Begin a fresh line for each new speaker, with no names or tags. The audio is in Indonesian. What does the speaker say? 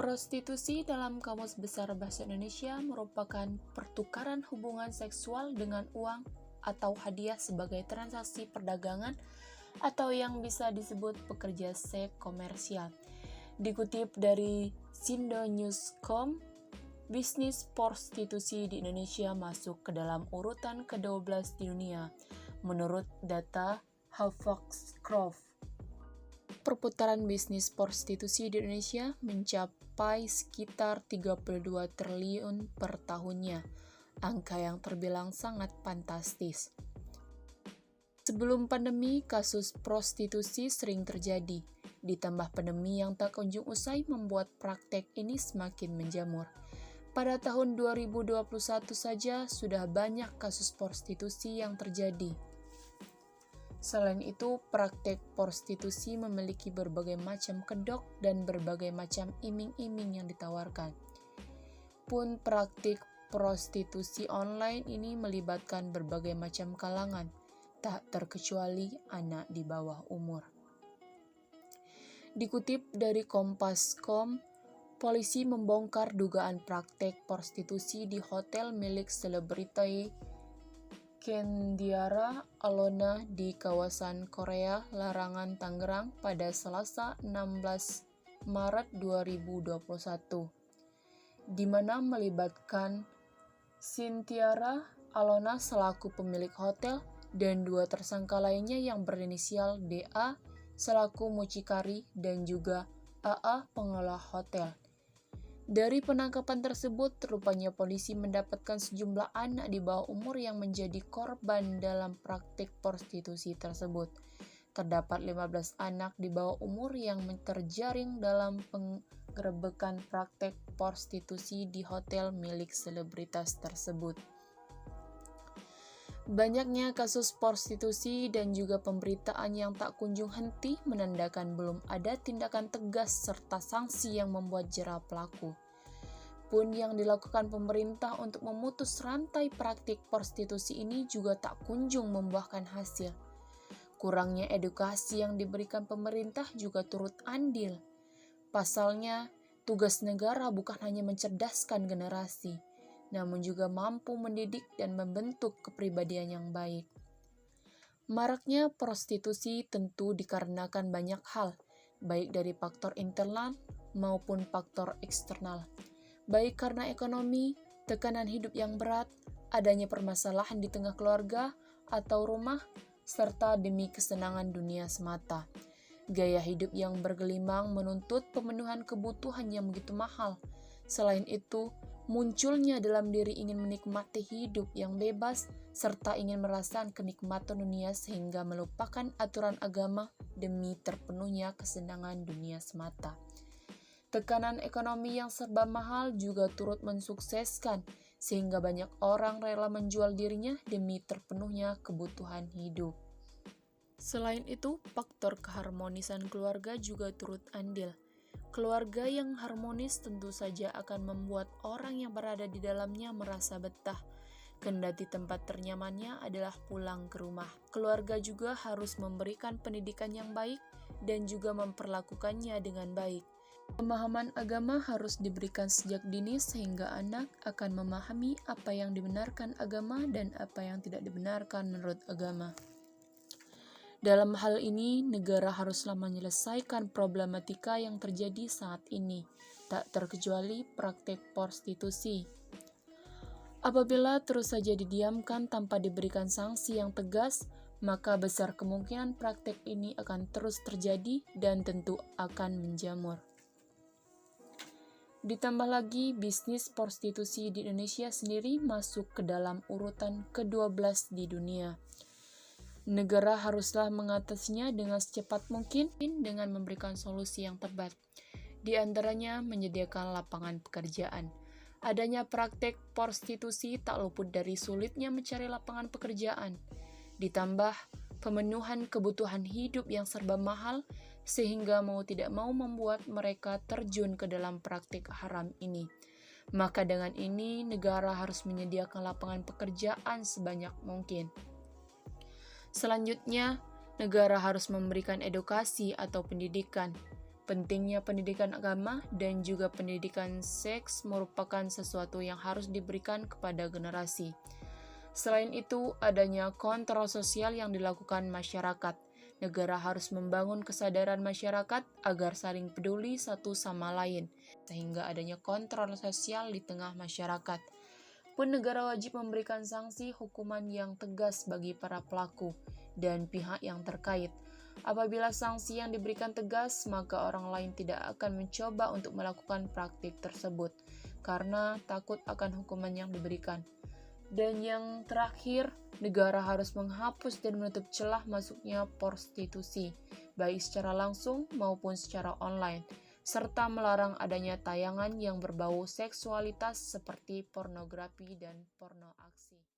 Prostitusi dalam Kamus Besar Bahasa Indonesia merupakan pertukaran hubungan seksual dengan uang atau hadiah sebagai transaksi perdagangan atau yang bisa disebut pekerja seks komersial. Dikutip dari Sindonews.com, bisnis prostitusi di Indonesia masuk ke dalam urutan ke-12 di dunia, menurut data Hapag-Lloyd. Perputaran bisnis prostitusi di Indonesia mencapai sekitar 32 triliun per tahunnya, angka yang terbilang sangat fantastis. Sebelum pandemi, kasus prostitusi sering terjadi, ditambah pandemi yang tak kunjung usai membuat praktek ini semakin menjamur. Pada tahun 2021 saja sudah banyak kasus prostitusi yang terjadi. Selain itu, praktek prostitusi memiliki berbagai macam kedok dan berbagai macam iming-iming yang ditawarkan. Pun praktik prostitusi online ini melibatkan berbagai macam kalangan, tak terkecuali anak di bawah umur. Dikutip dari Kompas.com, polisi membongkar dugaan praktek prostitusi di hotel milik selebriti Kendiara Alona di kawasan Korea Larangan Tangerang pada Selasa 16 Maret 2021, di mana melibatkan Sintiara Alona selaku pemilik hotel dan dua tersangka lainnya yang berinisial DA selaku mucikari dan juga AA pengelola hotel. Dari penangkapan tersebut, rupanya polisi mendapatkan sejumlah anak di bawah umur yang menjadi korban dalam praktik prostitusi tersebut. Terdapat 15 anak di bawah umur yang terjaring dalam penggerebekan praktik prostitusi di hotel milik selebritas tersebut. Banyaknya kasus prostitusi dan juga pemberitaan yang tak kunjung henti menandakan belum ada tindakan tegas serta sanksi yang membuat jera pelaku. Pun yang dilakukan pemerintah untuk memutus rantai praktik prostitusi ini juga tak kunjung membuahkan hasil. Kurangnya edukasi yang diberikan pemerintah juga turut andil. Pasalnya, tugas negara bukan hanya mencerdaskan generasi, namun juga mampu mendidik dan membentuk kepribadian yang baik. Maraknya prostitusi tentu dikarenakan banyak hal, baik dari faktor internal maupun faktor eksternal. Baik karena ekonomi, tekanan hidup yang berat, adanya permasalahan di tengah keluarga atau rumah, serta demi kesenangan dunia semata. Gaya hidup yang bergelimang menuntut pemenuhan kebutuhan yang begitu mahal. Selain itu, munculnya dalam diri ingin menikmati hidup yang bebas, serta ingin merasakan kenikmatan dunia sehingga melupakan aturan agama demi terpenuhnya kesenangan dunia semata. Tekanan ekonomi yang serba mahal juga turut mensukseskan, sehingga banyak orang rela menjual dirinya demi terpenuhnya kebutuhan hidup. Selain itu, faktor keharmonisan keluarga juga turut andil. Keluarga yang harmonis tentu saja akan membuat orang yang berada di dalamnya merasa betah. Kendati tempat ternyamannya adalah pulang ke rumah. Keluarga juga harus memberikan pendidikan yang baik dan juga memperlakukannya dengan baik. Pemahaman agama harus diberikan sejak dini sehingga anak akan memahami apa yang dibenarkan agama dan apa yang tidak dibenarkan menurut agama. Dalam hal ini, negara haruslah menyelesaikan problematika yang terjadi saat ini, tak terkecuali praktik prostitusi. Apabila terus saja didiamkan tanpa diberikan sanksi yang tegas, maka besar kemungkinan praktik ini akan terus terjadi dan tentu akan menjamur. Ditambah lagi, bisnis prostitusi di Indonesia sendiri masuk ke dalam urutan ke-12 di dunia. Negara haruslah mengatasinya dengan secepat mungkin dengan memberikan solusi yang tepat. Di antaranya menyediakan lapangan pekerjaan. Adanya praktek prostitusi tak luput dari sulitnya mencari lapangan pekerjaan. Ditambah pemenuhan kebutuhan hidup yang serba mahal, sehingga mau tidak mau membuat mereka terjun ke dalam praktik haram ini. Maka dengan ini, negara harus menyediakan lapangan pekerjaan sebanyak mungkin. Selanjutnya, negara harus memberikan edukasi atau pendidikan. Pentingnya pendidikan agama dan juga pendidikan seks merupakan sesuatu yang harus diberikan kepada generasi. Selain itu, adanya kontrol sosial yang dilakukan masyarakat. Negara harus membangun kesadaran masyarakat agar saling peduli satu sama lain, sehingga adanya kontrol sosial di tengah masyarakat. Pun negara wajib memberikan sanksi hukuman yang tegas bagi para pelaku dan pihak yang terkait. Apabila sanksi yang diberikan tegas, maka orang lain tidak akan mencoba untuk melakukan praktik tersebut, karena takut akan hukuman yang diberikan. Dan yang terakhir, negara harus menghapus dan menutup celah masuknya prostitusi, baik secara langsung maupun secara online, serta melarang adanya tayangan yang berbau seksualitas seperti pornografi dan porno aksi.